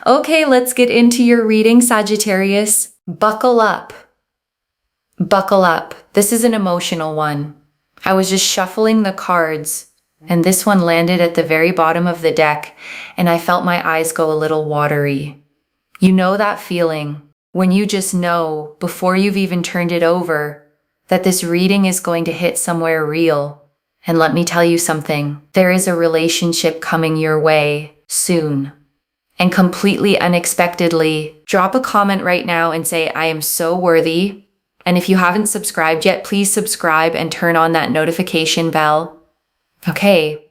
Okay, let's get into your reading, Sagittarius. Buckle up. Buckle up. This is an emotional one. I was just shuffling the cards, and this one landed at the very bottom of the deck, and I felt my eyes go a little watery. You know that feeling when you just know, before you've even turned it over, that this reading is going to hit somewhere real. And let me tell you something, there is a relationship coming your way soon. And completely unexpectedly, drop a comment right now and say, I am so worthy. And if you haven't subscribed yet, please subscribe and turn on that notification bell. Okay,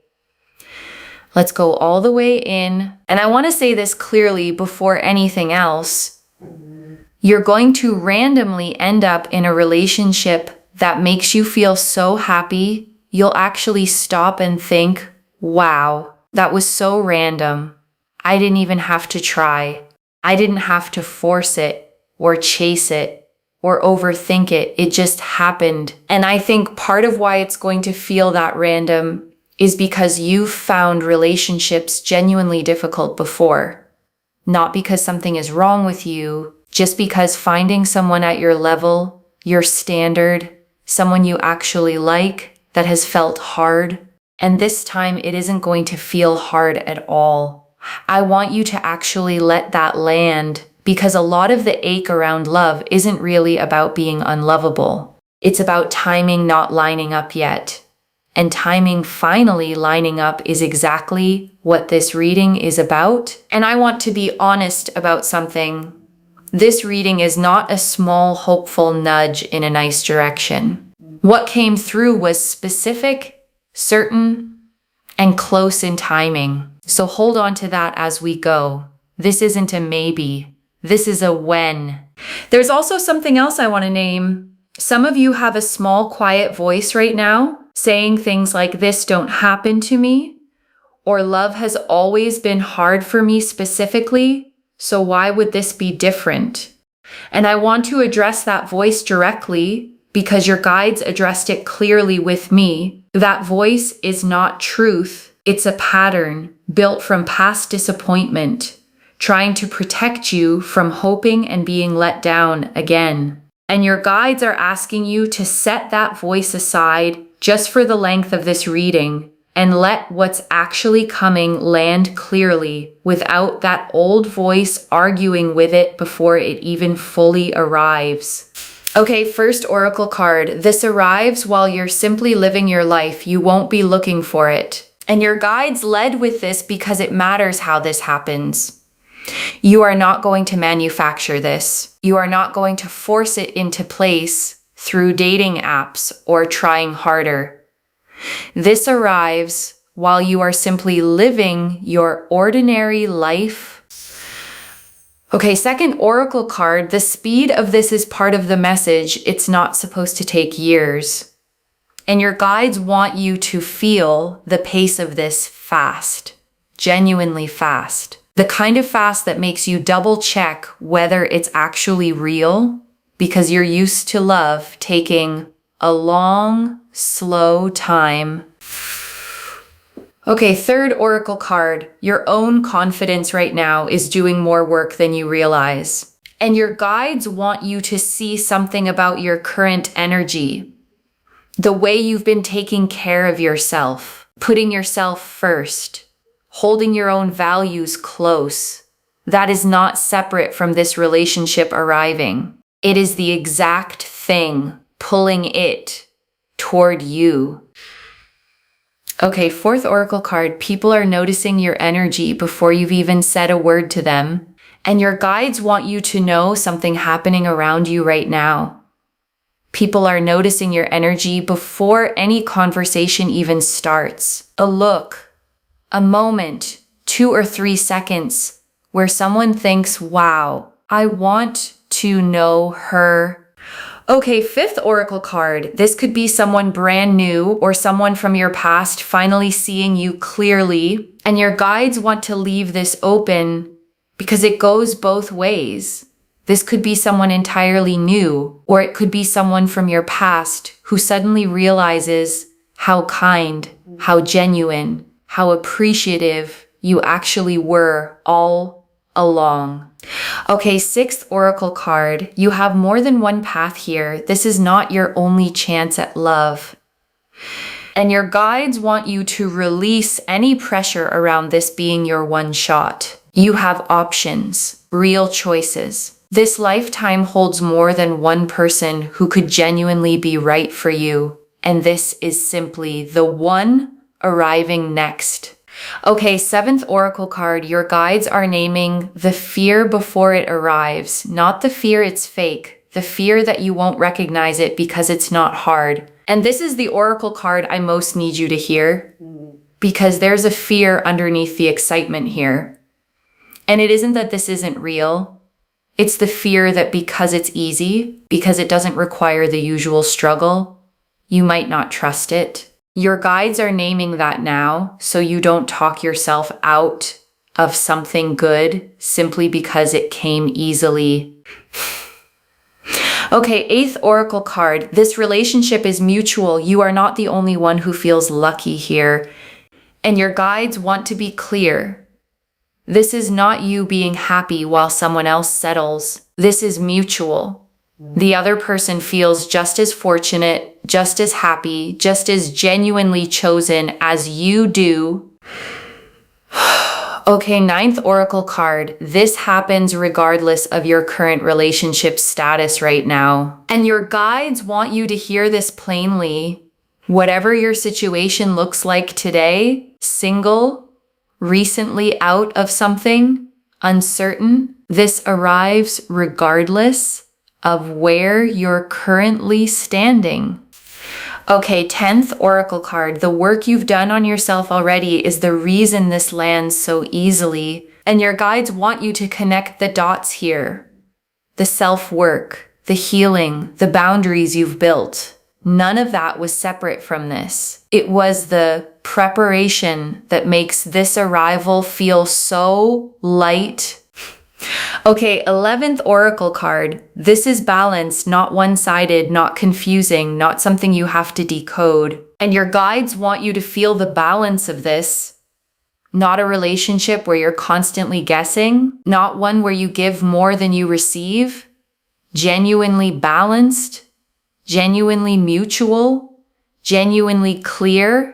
let's go all the way in. And I want to say this clearly before anything else. You're going to randomly end up in a relationship that makes you feel so happy, you'll actually stop and think, wow, that was so random. I didn't even have to try. I didn't have to force it or chase it or overthink it. It just happened. And I think part of why it's going to feel that random is because you've found relationships genuinely difficult before. Not because something is wrong with you, just because finding someone at your level, your standard, someone you actually like, that has felt hard. And this time it isn't going to feel hard at all. I want you to actually let that land, because a lot of the ache around love isn't really about being unlovable. It's about timing not lining up yet. And timing finally lining up is exactly what this reading is about. And I want to be honest about something. This reading is not a small, hopeful nudge in a nice direction. What came through was specific, certain, and close in timing. So hold on to that as we go. This isn't a maybe. This is a when. There's also something else I want to name. Some of you have a small, quiet voice right now saying things like, this don't happen to me, or love has always been hard for me specifically, so why would this be different? And I want to address that voice directly because your guides addressed it clearly with me. That voice is not truth. It's a pattern built from past disappointment, trying to protect you from hoping and being let down again. And your guides are asking you to set that voice aside just for the length of this reading and let what's actually coming land clearly without that old voice arguing with it before it even fully arrives. Okay, first oracle card. This arrives while you're simply living your life. You won't be looking for it. And your guides led with this because it matters how this happens. You are not going to manufacture this. You are not going to force it into place through dating apps or trying harder. This arrives while you are simply living your ordinary life. Okay, second oracle card. The speed of this is part of the message. It's not supposed to take years. And your guides want you to feel the pace of this fast, genuinely fast. The kind of fast that makes you double check whether it's actually real, because you're used to love taking a long, slow time. Okay, third oracle card. Your own confidence right now is doing more work than you realize. And your guides want you to see something about your current energy. The way you've been taking care of yourself, putting yourself first, holding your own values close. That is not separate from this relationship arriving. It is the exact thing pulling it toward you. Okay, fourth oracle card. People are noticing your energy before you've even said a word to them. And your guides want you to know something happening around you right now. People are noticing your energy before any conversation even starts. A look, a moment, 2 or 3 seconds where someone thinks, wow, I want to know her. Okay, fifth oracle card. This could be someone brand new or someone from your past finally seeing you clearly. And your guides want to leave this open because it goes both ways. This could be someone entirely new, or it could be someone from your past who suddenly realizes how kind, how genuine, how appreciative you actually were all along. Okay, sixth oracle card. You have more than one path here. This is not your only chance at love. And your guides want you to release any pressure around this being your one shot. You have options, real choices. This lifetime holds more than one person who could genuinely be right for you. And this is simply the one arriving next. Okay, seventh oracle card. Your guides are naming the fear before it arrives. Not the fear it's fake. The fear that you won't recognize it because it's not hard. And this is the oracle card I most need you to hear, because there's a fear underneath the excitement here. And it isn't that this isn't real. It's the fear that because it's easy, because it doesn't require the usual struggle, you might not trust it. Your guides are naming that now, so you don't talk yourself out of something good simply because it came easily. Okay, eighth oracle card. This relationship is mutual. You are not the only one who feels lucky here. And your guides want to be clear. This is not you being happy while someone else settles. This is mutual. The other person feels just as fortunate, just as happy, just as genuinely chosen as you do. Okay, ninth oracle card. This happens regardless of your current relationship status right now. And your guides want you to hear this plainly. Whatever your situation looks like today, single, recently out of something, uncertain, this arrives regardless of where you're currently standing. Okay, 10th oracle card. The work you've done on yourself already is the reason this lands so easily. And your guides want you to connect the dots here. The self-work, the healing, the boundaries you've built. None of that was separate from this. It was the preparation that makes this arrival feel so light. Okay, 11th oracle card. This is balance, not one-sided, not confusing, not something you have to decode. And your guides want you to feel the balance of this. Not a relationship where you're constantly guessing, not one where you give more than you receive. Genuinely balanced, genuinely mutual, genuinely clear.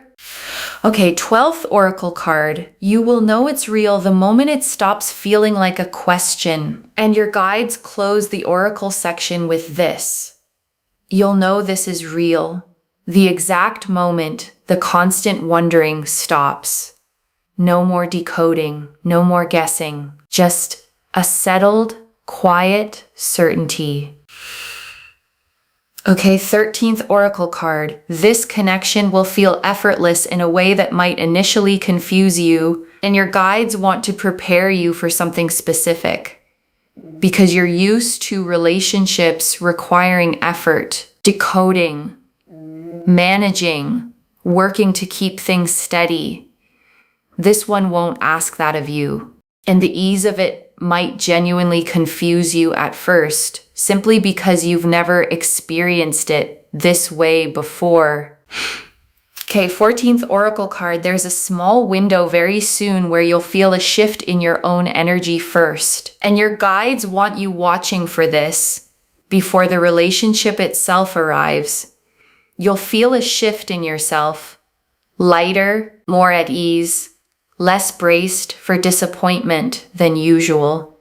Okay, 12th oracle card. You will know it's real the moment it stops feeling like a question. And your guides close the oracle section with this. You'll know this is real. The exact moment the constant wondering stops. No more decoding, no more guessing. Just a settled, quiet certainty. Okay, 13th oracle card. This connection will feel effortless in a way that might initially confuse you, and your guides want to prepare you for something specific. Because you're used to relationships requiring effort, decoding, managing, working to keep things steady. This one won't ask that of you, and the ease of it might genuinely confuse you at first, simply because you've never experienced it this way before. Okay, 14th oracle card. There's a small window very soon where you'll feel a shift in your own energy first. And your guides want you watching for this before the relationship itself arrives. You'll feel a shift in yourself. Lighter, more at ease, less braced for disappointment than usual.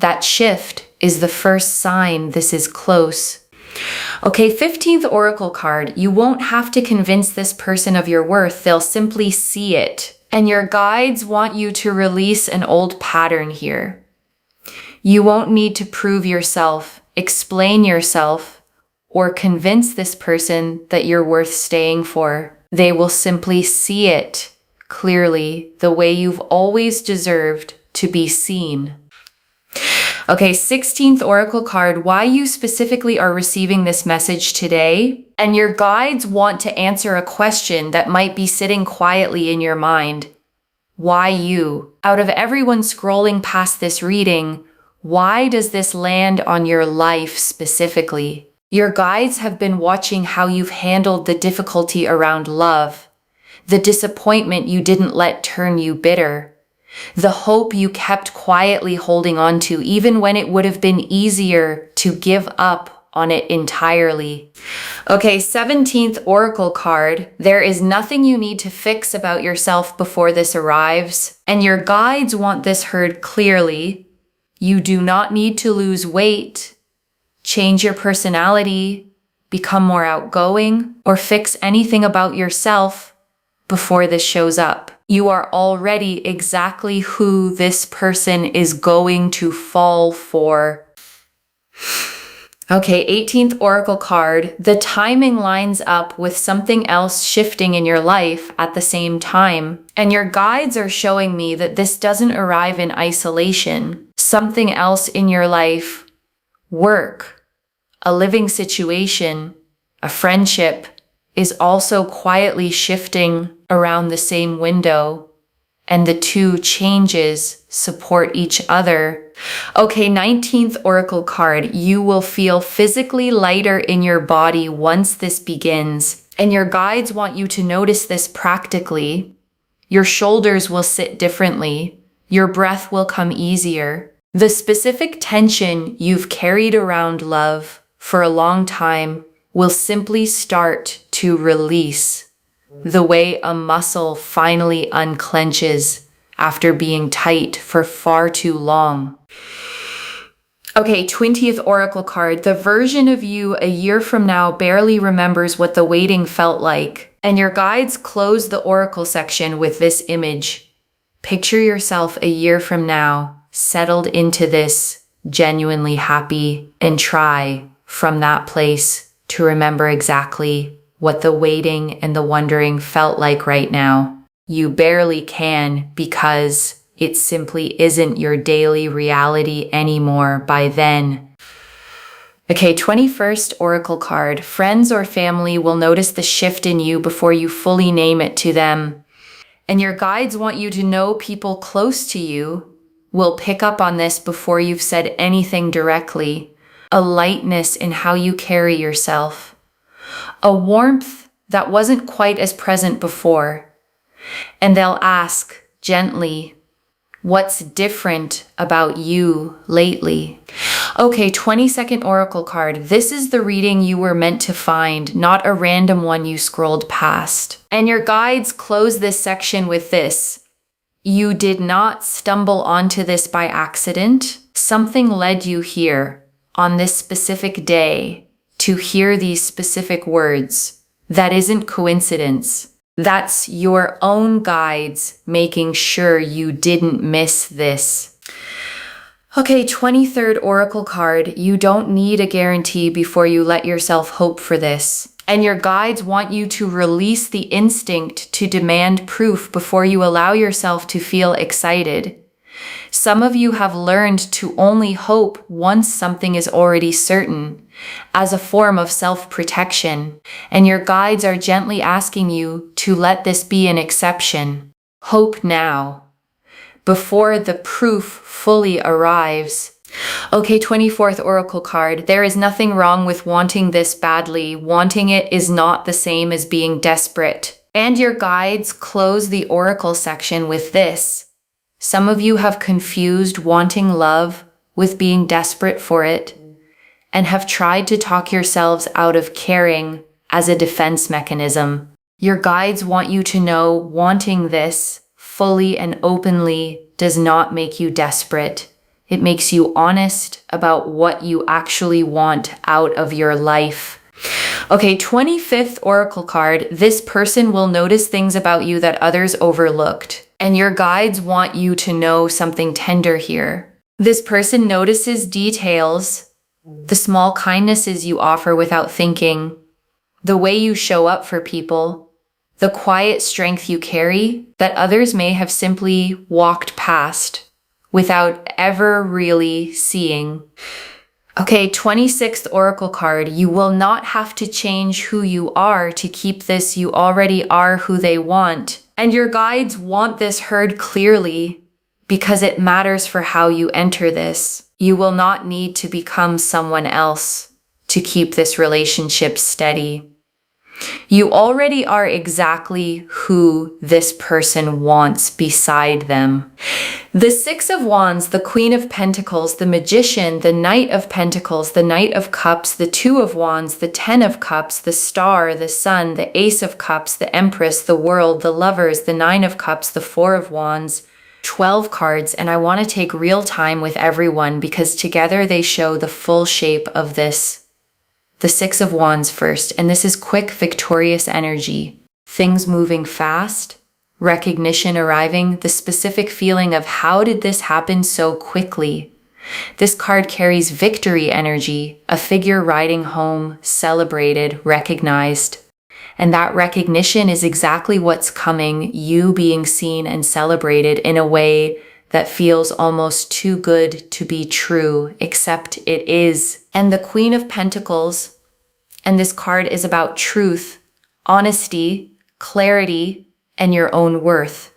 That shift is the first sign this is close. Okay, 15th oracle card. You won't have to convince this person of your worth. They'll simply see it. And your guides want you to release an old pattern here. You won't need to prove yourself, explain yourself, or convince this person that you're worth staying for. They will simply see it clearly, the way you've always deserved to be seen. Okay, 16th oracle card. Why you specifically are receiving this message today, and your guides want to answer a question that might be sitting quietly in your mind. Why you? Out of everyone scrolling past this reading, why does this land on your life specifically? Your guides have been watching how you've handled the difficulty around love, the disappointment you didn't let turn you bitter, The hope you kept quietly holding on to, even when it would have been easier to give up on it entirely. Okay, 17th Oracle card. There is nothing you need to fix about yourself before this arrives, and your guides want this heard clearly. You do not need to lose weight, change your personality, become more outgoing, or fix anything about yourself before this shows up. You are already exactly who this person is going to fall for. Okay, 18th Oracle card. The timing lines up with something else shifting in your life at the same time. And your guides are showing me that this doesn't arrive in isolation. Something else in your life, work, a living situation, a friendship, is also quietly shifting around the same window, and the two changes support each other. Okay, 19th Oracle card. You will feel physically lighter in your body once this begins, and your guides want you to notice this practically. Your shoulders will sit differently. Your breath will come easier. The specific tension you've carried around love for a long time will simply start to release, the way a muscle finally unclenches after being tight for far too long. Okay, 20th Oracle card. The version of you a year from now barely remembers what the waiting felt like, and your guides close the Oracle section with this image. Picture yourself a year from now, settled into this, genuinely happy, and try from that place to remember exactly what the waiting and the wondering felt like right now. You barely can, because it simply isn't your daily reality anymore by then. Okay, 21st Oracle card. Friends or family will notice the shift in you before you fully name it to them. And your guides want you to know people close to you will pick up on this before you've said anything directly. A lightness in how you carry yourself. A warmth that wasn't quite as present before. And they'll ask gently, what's different about you lately? Okay, 22nd Oracle card. This is the reading you were meant to find, not a random one you scrolled past. And your guides close this section with this. You did not stumble onto this by accident. Something led you here on this specific day to hear these specific words. That isn't coincidence. That's your own guides making sure you didn't miss this. Okay, 23rd Oracle card. You don't need a guarantee before you let yourself hope for this. And your guides want you to release the instinct to demand proof before you allow yourself to feel excited. Some of you have learned to only hope once something is already certain, as a form of self-protection, and your guides are gently asking you to let this be an exception. Hope now, before the proof fully arrives. Okay, 24th Oracle card. There is nothing wrong with wanting this badly. Wanting it is not the same as being desperate. And your guides close the Oracle section with this. Some of you have confused wanting love with being desperate for it, and have tried to talk yourselves out of caring as a defense mechanism. Your guides want you to know wanting this fully and openly does not make you desperate. It makes you honest about what you actually want out of your life. Okay, 25th Oracle card. This person will notice things about you that others overlooked. And your guides want you to know something tender here. This person notices details, the small kindnesses you offer without thinking, the way you show up for people, the quiet strength you carry that others may have simply walked past without ever really seeing. Okay, 26th Oracle card. You will not have to change who you are to keep this. You already are who they want. And your guides want this heard clearly because it matters for how you enter this. You will not need to become someone else to keep this relationship steady. You already are exactly who this person wants beside them. The Six of Wands, the Queen of Pentacles, the Magician, the Knight of Pentacles, the Knight of Cups, the Two of Wands, the Ten of Cups, the Star, the Sun, the Ace of Cups, the Empress, the World, the Lovers, the Nine of Cups, the Four of Wands, 12 cards. And I want to take real time with everyone because together they show the full shape of this. The Six of Wands first, and this is quick, victorious energy. Things moving fast, recognition arriving, the specific feeling of how did this happen so quickly? This card carries victory energy, a figure riding home, celebrated, recognized. And that recognition is exactly what's coming, you being seen and celebrated in a way that feels almost too good to be true, except it is. And the Queen of Pentacles, and this card is about truth, honesty, clarity, and your own worth.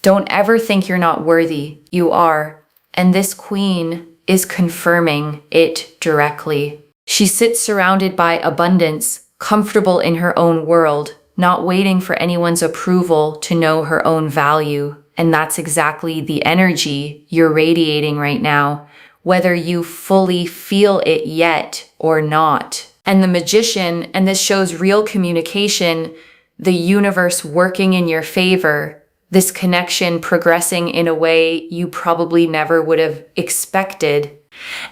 Don't ever think you're not worthy. You are. And this Queen is confirming it directly. She sits surrounded by abundance, comfortable in her own world, not waiting for anyone's approval to know her own value. And that's exactly the energy you're radiating right now, whether you fully feel it yet or not. And the Magician, and this shows real communication, the universe working in your favor, this connection progressing in a way you probably never would have expected.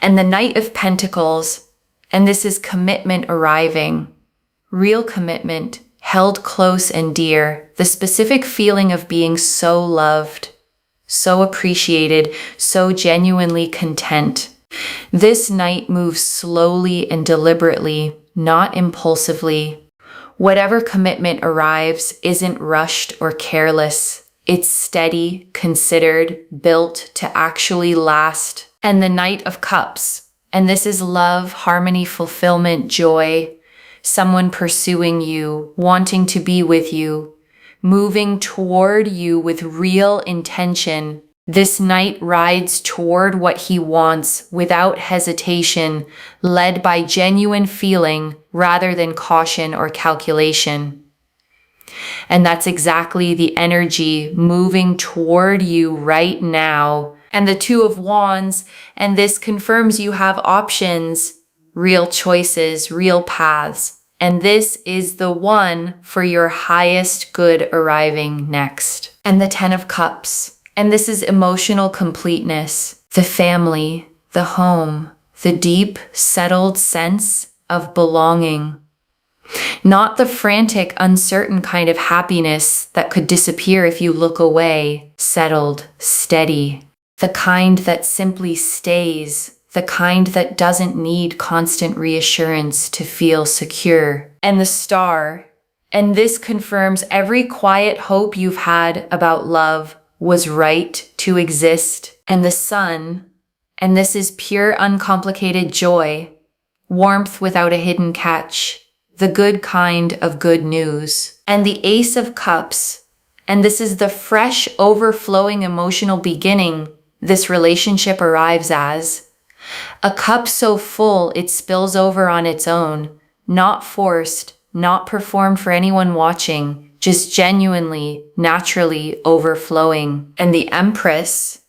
And the Knight of Pentacles, and this is commitment arriving, real commitment, held close and dear, the specific feeling of being so loved, so appreciated, so genuinely content. This Knight moves slowly and deliberately, not impulsively. Whatever commitment arrives isn't rushed or careless. It's steady, considered, built to actually last. And the Knight of Cups, and this is love, harmony, fulfillment, joy, someone pursuing you, wanting to be with you, moving toward you with real intention. This Knight rides toward what he wants without hesitation, led by genuine feeling rather than caution or calculation. And that's exactly the energy moving toward you right now. And the Two of Wands, and this confirms you have options, real choices, real paths. And this is the one for your highest good arriving next. And the Ten of Cups. And this is emotional completeness, the family, the home, the deep, settled sense of belonging. Not the frantic, uncertain kind of happiness that could disappear if you look away. Settled, steady. The kind that simply stays. The kind that doesn't need constant reassurance to feel secure. And the Star. And this confirms every quiet hope you've had about love was right to exist. And the Sun, and this is pure uncomplicated joy, warmth without a hidden catch, the good kind of good news. And the Ace of Cups, and this is the fresh, overflowing emotional beginning this relationship arrives as. A cup so full it spills over on its own, not forced, not performed for anyone watching, just genuinely, naturally overflowing. And the Empress,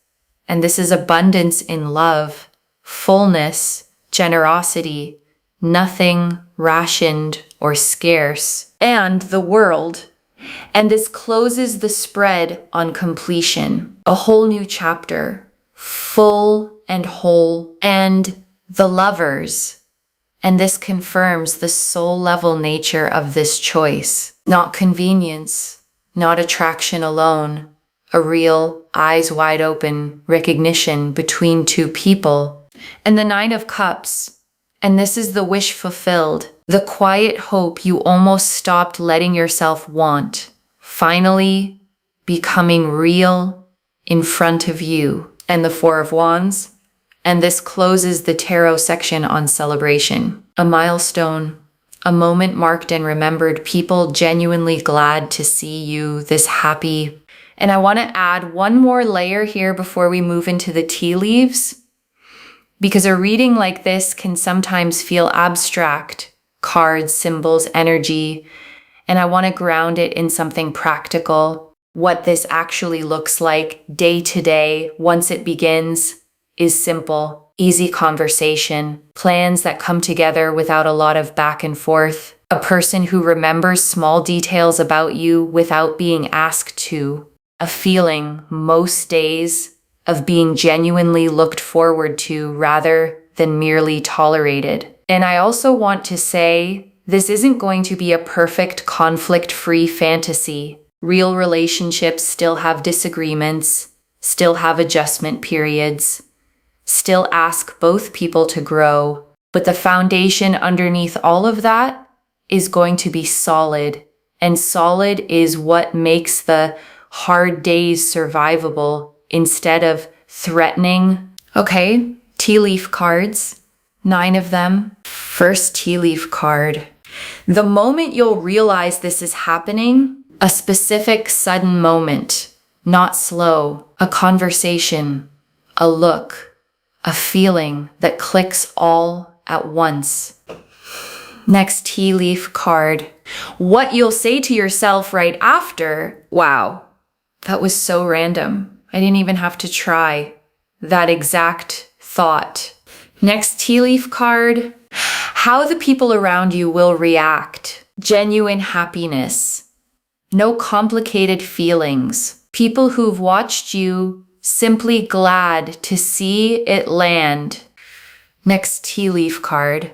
and this is abundance in love, fullness, generosity, nothing rationed or scarce. And the World, and this closes the spread on completion. A whole new chapter, full and whole. And the Lovers, and this confirms the soul-level nature of this choice. Not convenience, not attraction alone, a real, eyes-wide-open recognition between two people. And the Nine of Cups, and this is the wish fulfilled, the quiet hope you almost stopped letting yourself want, finally becoming real in front of you. And the Four of Wands, and this closes the tarot section on celebration. A milestone, a moment marked and remembered, people genuinely glad to see you this happy. And I want to add one more layer here before we move into the tea leaves, because a reading like this can sometimes feel abstract, cards, symbols, energy, and I want to ground it in something practical. What this actually looks like day to day once it begins is simple, easy conversation, plans that come together without a lot of back and forth, a person who remembers small details about you without being asked to, a feeling most days of being genuinely looked forward to rather than merely tolerated. And I also want to say, this isn't going to be a perfect conflict-free fantasy. Real relationships still have disagreements, still have adjustment periods, still ask both people to grow, but the foundation underneath all of that is going to be solid, and solid is what makes the hard days survivable instead of threatening. Okay, tea leaf cards, 9 of them. First tea leaf card. The moment you'll realize this is happening, a specific sudden moment, not slow, a conversation, a look, a feeling that clicks all at once. Next tea leaf card. What you'll say to yourself right after, wow, that was so random. I didn't even have to try that exact thought. Next tea leaf card. How the people around you will react. Genuine happiness. No complicated feelings. People who've watched you simply glad to see it land. Next tea leaf card.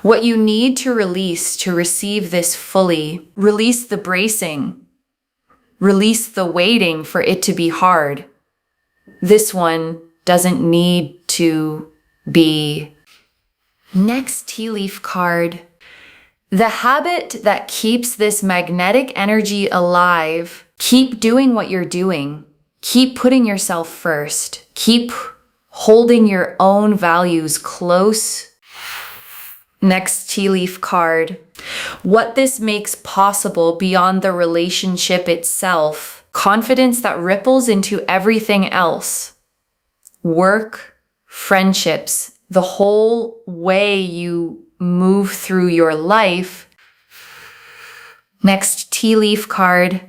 What you need to release to receive this fully. Release the bracing. Release the waiting for it to be hard. This one doesn't need to be. Next tea leaf card. The habit that keeps this magnetic energy alive. Keep doing what you're doing. Keep putting yourself first. Keep holding your own values close. Next tea leaf card. What this makes possible beyond the relationship itself. Confidence that ripples into everything else. Work, friendships, the whole way you move through your life. Next tea leaf card.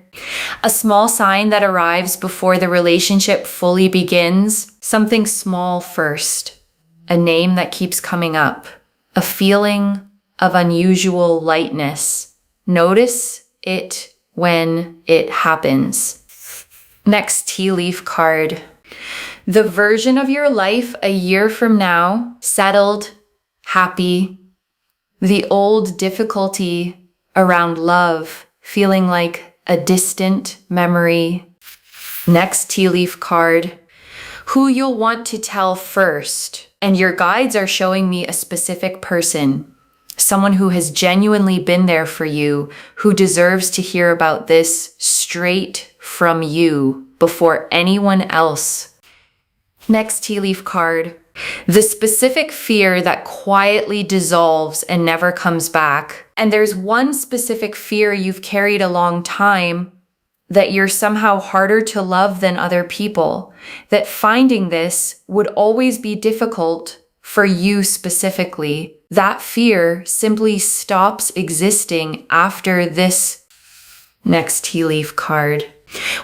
A small sign that arrives before the relationship fully begins. Something small first. A name that keeps coming up. A feeling of unusual lightness. Notice it when it happens. Next tea leaf card. The version of your life a year from now, settled, happy. The old difficulty around love, feeling like a distant memory. Next tea leaf card. Who you'll want to tell first. And your guides are showing me a specific person. Someone who has genuinely been there for you, who deserves to hear about this straight from you before anyone else. Next tea leaf card. The specific fear that quietly dissolves and never comes back. And there's one specific fear you've carried a long time, that you're somehow harder to love than other people, that finding this would always be difficult for you specifically. That fear simply stops existing after this. Next tea leaf card.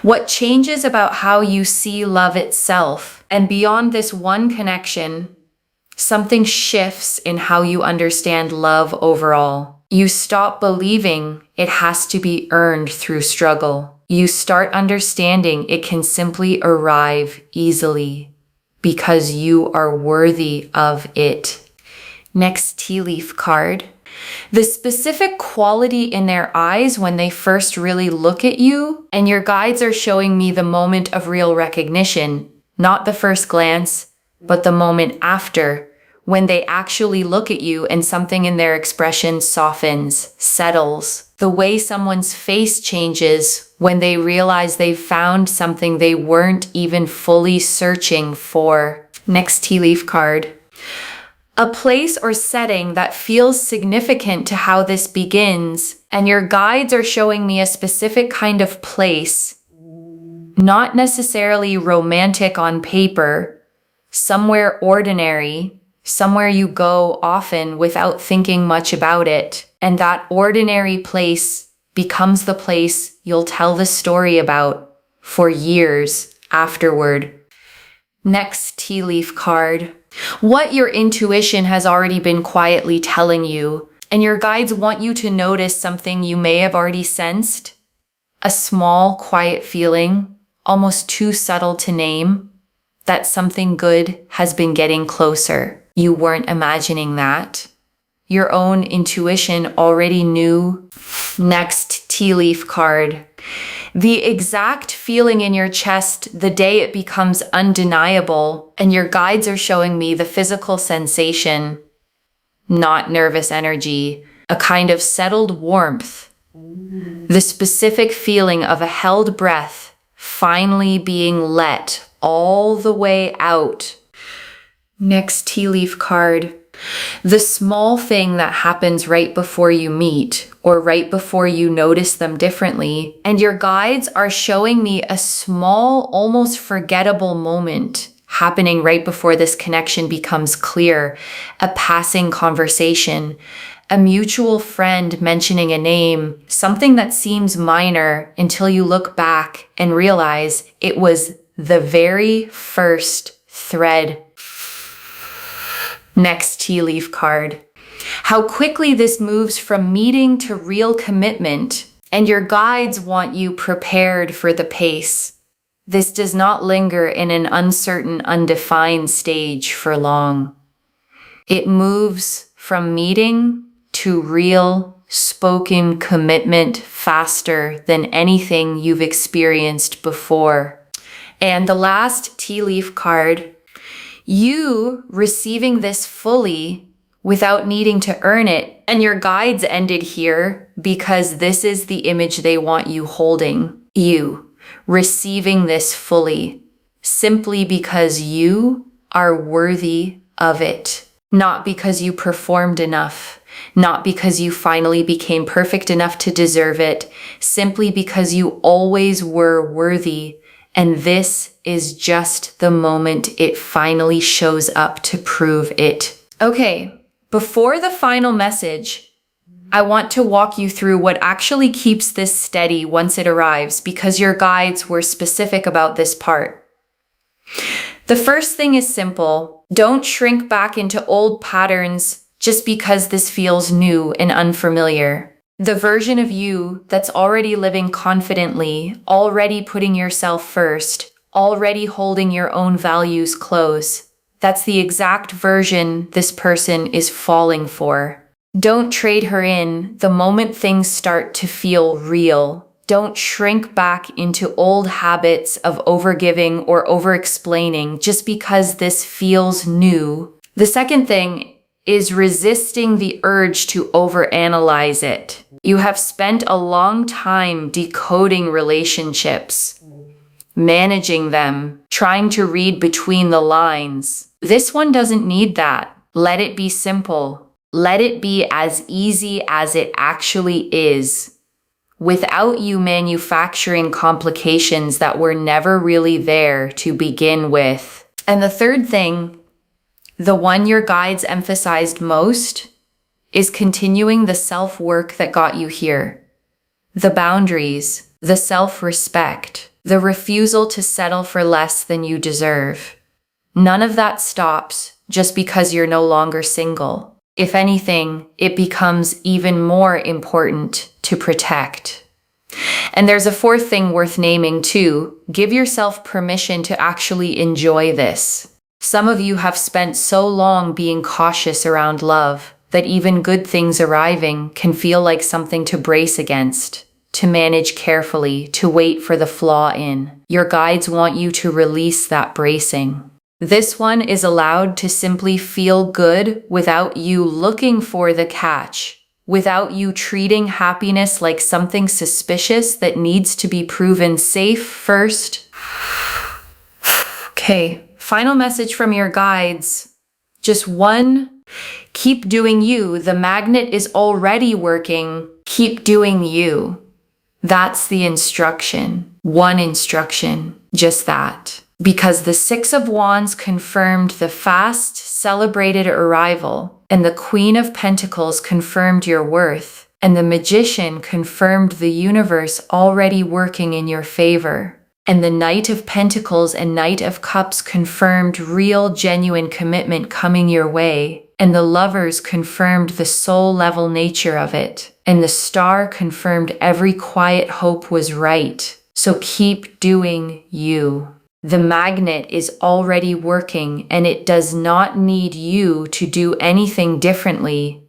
What changes about how you see love itself? And beyond this one connection, something shifts in how you understand love overall. You stop believing it has to be earned through struggle. You start understanding it can simply arrive easily because you are worthy of it. Next tea leaf card. The specific quality in their eyes when they first really look at you, and your guides are showing me the moment of real recognition, not the first glance, but the moment after, when they actually look at you and something in their expression softens, settles. The way someone's face changes when they realize they've found something they weren't even fully searching for. Next tea leaf card. A place or setting that feels significant to how this begins, and your guides are showing me a specific kind of place, not necessarily romantic on paper, somewhere ordinary, somewhere you go often without thinking much about it. And that ordinary place becomes the place you'll tell the story about for years afterward. Next tea leaf card. What your intuition has already been quietly telling you, and your guides want you to notice something you may have already sensed. A small, quiet feeling, almost too subtle to name, that something good has been getting closer. You weren't imagining that. Your own intuition already knew. Next tea leaf card. The exact feeling in your chest the day it becomes undeniable, and your guides are showing me the physical sensation, not nervous energy, a kind of settled warmth. The specific feeling of a held breath finally being let all the way out. Next tea leaf card. The small thing that happens right before you meet or right before you notice them differently, and your guides are showing me a small, almost forgettable moment happening right before this connection becomes clear, a passing conversation, a mutual friend mentioning a name, something that seems minor until you look back and realize it was the very first thread. Next tea leaf card. How quickly this moves from meeting to real commitment, and your guides want you prepared for the pace. This does not linger in an uncertain, undefined stage for long. It moves from meeting to real, spoken commitment faster than anything you've experienced before. And the last tea leaf card. You receiving this fully without needing to earn it. And your guides ended here because this is the image they want you holding. You receiving this fully simply because you are worthy of it. Not because you performed enough. Not because you finally became perfect enough to deserve it. Simply because you always were worthy. And this is just the moment it finally shows up to prove it. Okay, before the final message, I want to walk you through what actually keeps this steady once it arrives, because your guides were specific about this part. The first thing is simple. Don't shrink back into old patterns just because this feels new and unfamiliar. The version of you that's already living confidently, already putting yourself first, already holding your own values close, that's the exact version this person is falling for. Don't trade her in the moment things start to feel real. Don't shrink back into old habits of overgiving or overexplaining just because this feels new. The second thing is resisting the urge to overanalyze it. You have spent a long time decoding relationships, managing them, trying to read between the lines. This one doesn't need that. Let it be simple. Let it be as easy as it actually is, without you manufacturing complications that were never really there to begin with. And the third thing, the one your guides emphasized most, is continuing the self-work that got you here. The boundaries, the self-respect, the refusal to settle for less than you deserve. None of that stops just because you're no longer single. If anything, it becomes even more important to protect. And there's a fourth thing worth naming too. Give yourself permission to actually enjoy this. Some of you have spent so long being cautious around love that even good things arriving can feel like something to brace against, to manage carefully, to wait for the flaw in. Your guides want you to release that bracing. This one is allowed to simply feel good without you looking for the catch, without you treating happiness like something suspicious that needs to be proven safe first. Okay. Final message from your guides. Just one. Keep doing you. The magnet is already working. Keep doing you. That's the instruction. One instruction. Just that. Because the Six of Wands confirmed the fast, celebrated arrival. and the Queen of Pentacles confirmed your worth, and the Magician confirmed the universe already working in your favor. And the Knight of Pentacles and Knight of Cups confirmed real, genuine commitment coming your way, and the Lovers confirmed the soul-level nature of it, and the Star confirmed every quiet hope was right. So keep doing you. The Magnet is already working, and it does not need you to do anything differently.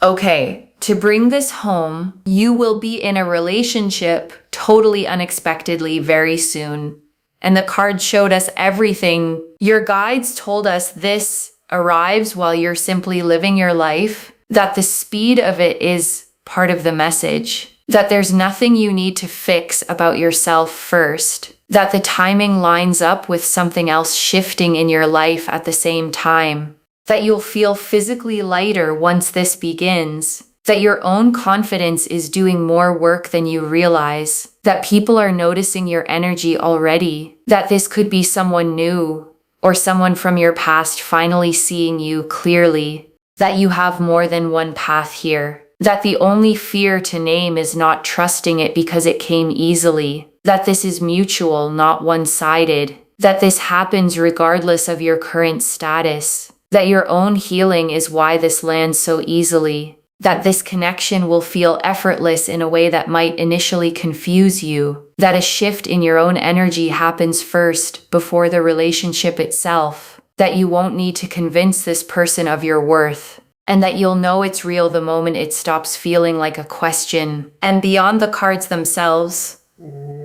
Okay. To bring this home, you will be in a relationship totally unexpectedly very soon. And the card showed us everything. Your guides told us this arrives while you're simply living your life, that the speed of it is part of the message, that there's nothing you need to fix about yourself first, that the timing lines up with something else shifting in your life at the same time, that you'll feel physically lighter once this begins, that your own confidence is doing more work than you realize, that people are noticing your energy already, that this could be someone new or someone from your past finally seeing you clearly, that you have more than one path here, that the only fear to name is not trusting it because it came easily, that this is mutual, not one-sided, that this happens regardless of your current status, that your own healing is why this lands so easily, that this connection will feel effortless in a way that might initially confuse you, that a shift in your own energy happens first before the relationship itself, that you won't need to convince this person of your worth, and that you'll know it's real the moment it stops feeling like a question. And beyond the cards themselves,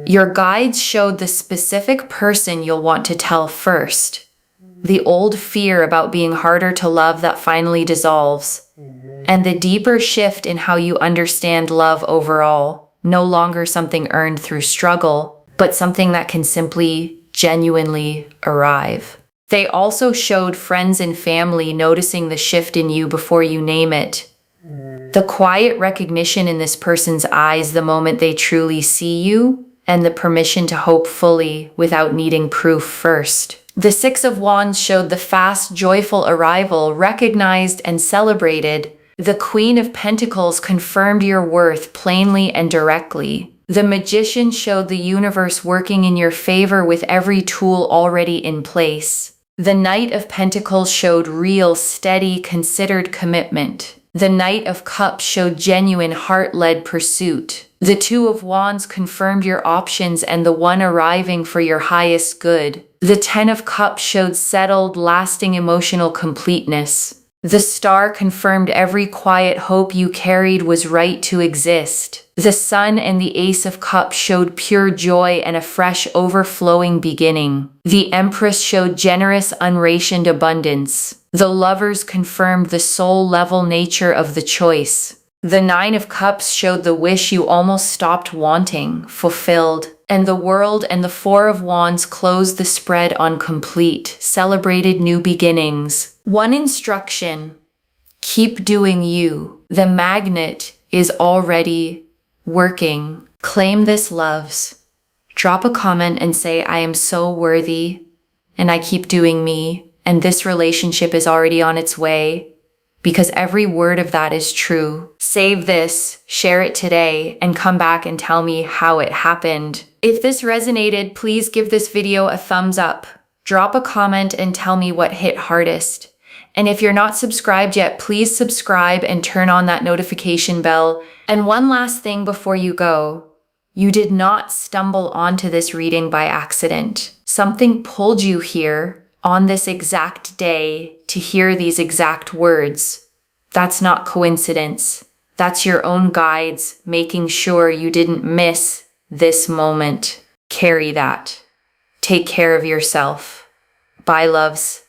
your guides showed the specific person you'll want to tell first, the old fear about being harder to love that finally dissolves, and the deeper shift in how you understand love overall, no longer something earned through struggle, but something that can simply, genuinely arrive. They also showed friends and family noticing the shift in you before you name it. The quiet recognition in this person's eyes the moment they truly see you, and the permission to hope fully without needing proof first. The Six of Wands showed the fast, joyful arrival, recognized and celebrated. The Queen of Pentacles confirmed your worth plainly and directly. The Magician showed the universe working in your favor with every tool already in place. The Knight of Pentacles showed real, steady, considered commitment. The Knight of Cups showed genuine, heart-led pursuit. The Two of Wands confirmed your options and the one arriving for your highest good. The Ten of Cups showed settled, lasting emotional completeness. The Star confirmed every quiet hope you carried was right to exist. The Sun and the Ace of Cups showed pure joy and a fresh, overflowing beginning. The Empress showed generous, unrationed abundance. The Lovers confirmed the soul-level nature of the choice. The Nine of Cups showed the wish you almost stopped wanting, fulfilled. And the World and the Four of Wands closed the spread on complete, celebrated new beginnings. One instruction: keep doing you. The Magnet is already working. Claim this, loves. Drop a comment and say, I am so worthy, and I keep doing me, and this relationship is already on its way, because every word of that is true. Save this, share it today, and come back and tell me how it happened. If this resonated, please give this video a thumbs up. Drop a comment and tell me what hit hardest. And if you're not subscribed yet, please subscribe and turn on that notification bell. And one last thing before you go. You did not stumble onto this reading by accident. Something pulled you here on this exact day to hear these exact words. That's not coincidence. That's your own guides making sure you didn't miss this moment. Carry that. Take care of yourself. Bye, loves.